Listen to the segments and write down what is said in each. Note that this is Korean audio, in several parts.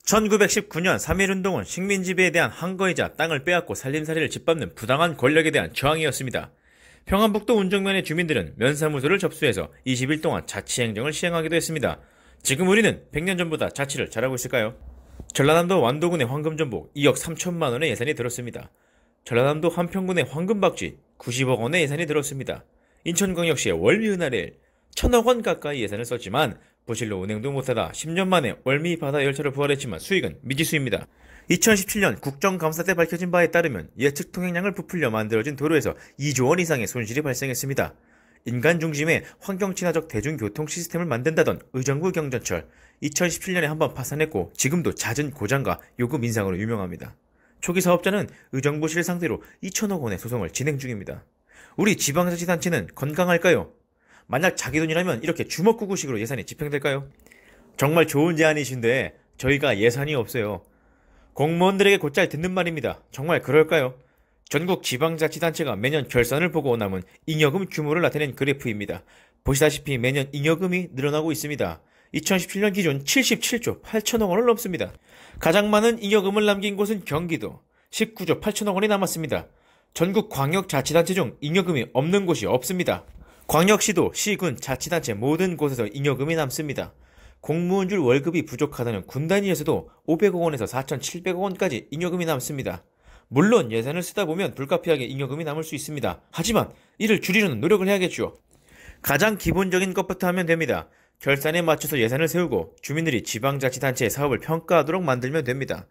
1919년 3.1운동은 식민지배에 대한 항거이자 땅을 빼앗고 살림살이를 짓밟는 부당한 권력에 대한 저항이었습니다. 평안북도 운정면의 주민들은 면사무소를 접수해서 20일 동안 자치행정을 시행하기도 했습니다. 지금 우리는 100년 전보다 자치를 잘하고 있을까요? 전라남도 완도군의 황금전복 2억 3천만 원의 예산이 들었습니다. 전라남도 한평군의 황금박쥐 90억 원의 예산이 들었습니다. 인천광역시의 월미은하레일 1,000억 원 가까이 예산을 썼지만 부실로 운행도 못하다 10년 만에 월미 바다 열차로 부활했지만 수익은 미지수입니다. 2017년 국정감사 때 밝혀진 바에 따르면 예측 통행량을 부풀려 만들어진 도로에서 2조 원 이상의 손실이 발생했습니다. 인간 중심의 환경친화적 대중교통 시스템을 만든다던 의정부 경전철 2017년에 한번 파산했고 지금도 잦은 고장과 요금 인상으로 유명합니다. 초기 사업자는 의정부시를 상대로 2천억 원의 소송을 진행 중입니다. 우리 지방자치단체는 건강할까요? 만약 자기 돈이라면 이렇게 주먹구구식으로 예산이 집행될까요? 정말 좋은 제안이신데 저희가 예산이 없어요. 공무원들에게 곧잘 듣는 말입니다. 정말 그럴까요? 전국 지방자치단체가 매년 결산을 보고 남은 잉여금 규모를 나타낸 그래프입니다. 보시다시피 매년 잉여금이 늘어나고 있습니다. 2017년 기준 77조 8천억 원을 넘습니다. 가장 많은 잉여금을 남긴 곳은 경기도 19조 8천억 원이 남았습니다. 전국 광역자치단체 중 잉여금이 없는 곳이 없습니다. 광역시도, 시군, 자치단체 모든 곳에서 잉여금이 남습니다. 공무원줄 월급이 부족하다는 군 단위에서도 500억 원에서 4,700억 원까지 잉여금이 남습니다. 물론 예산을 쓰다 보면 불가피하게 잉여금이 남을 수 있습니다. 하지만 이를 줄이려는 노력을 해야겠죠. 가장 기본적인 것부터 하면 됩니다. 결산에 맞춰서 예산을 세우고 주민들이 지방자치단체의 사업을 평가하도록 만들면 됩니다.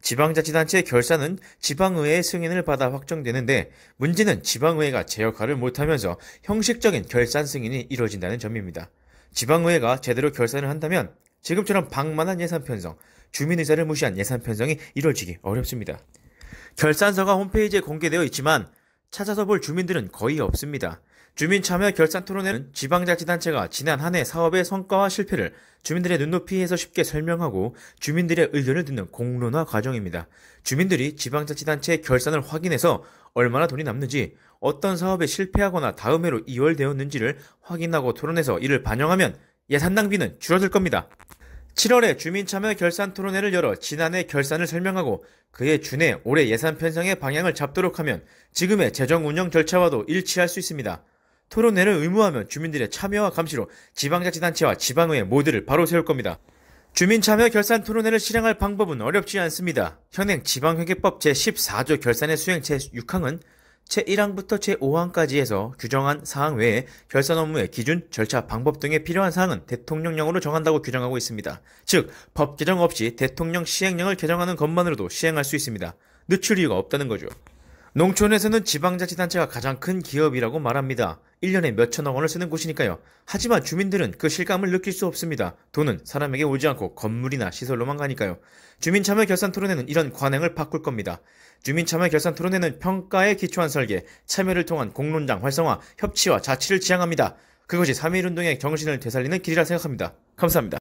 지방자치단체의 결산은 지방의회의 승인을 받아 확정되는데 문제는 지방의회가 제 역할을 못하면서 형식적인 결산 승인이 이루어진다는 점입니다. 지방의회가 제대로 결산을 한다면 지금처럼 방만한 예산 편성, 주민 의사를 무시한 예산 편성이 이루어지기 어렵습니다. 결산서가 홈페이지에 공개되어 있지만 찾아서 볼 주민들은 거의 없습니다. 주민참여 결산 토론회는 지방자치단체가 지난 한 해 사업의 성과와 실패를 주민들의 눈높이에서 쉽게 설명하고 주민들의 의견을 듣는 공론화 과정입니다. 주민들이 지방자치단체의 결산을 확인해서 얼마나 돈이 남는지, 어떤 사업에 실패하거나 다음 해로 이월되었는지를 확인하고 토론해서 이를 반영하면 예산 낭비는 줄어들 겁니다. 7월에 주민참여 결산 토론회를 열어 지난해 결산을 설명하고 그에 준해 올해 예산 편성의 방향을 잡도록 하면 지금의 재정 운영 절차와도 일치할 수 있습니다. 토론회를 의무화하면 주민들의 참여와 감시로 지방자치단체와 지방의회 모두를 바로 세울 겁니다. 주민참여 결산 토론회를 실행할 방법은 어렵지 않습니다. 현행 지방회계법 제14조 결산의 수행 제6항은 제1항부터 제5항까지 해서 규정한 사항 외에 결산 업무의 기준, 절차, 방법 등에 필요한 사항은 대통령령으로 정한다고 규정하고 있습니다. 즉, 법 개정 없이 대통령 시행령을 개정하는 것만으로도 시행할 수 있습니다. 늦출 이유가 없다는 거죠. 농촌에서는 지방자치단체가 가장 큰 기업이라고 말합니다. 1년에 몇천억 원을 쓰는 곳이니까요. 하지만 주민들은 그 실감을 느낄 수 없습니다. 돈은 사람에게 오지 않고 건물이나 시설로만 가니까요. 주민참여 결산 토론회는 이런 관행을 바꿀 겁니다. 주민참여 결산 토론회는 평가에 기초한 설계, 참여를 통한 공론장 활성화, 협치와 자치를 지향합니다. 그것이 3.1운동의 정신을 되살리는 길이라 생각합니다. 감사합니다.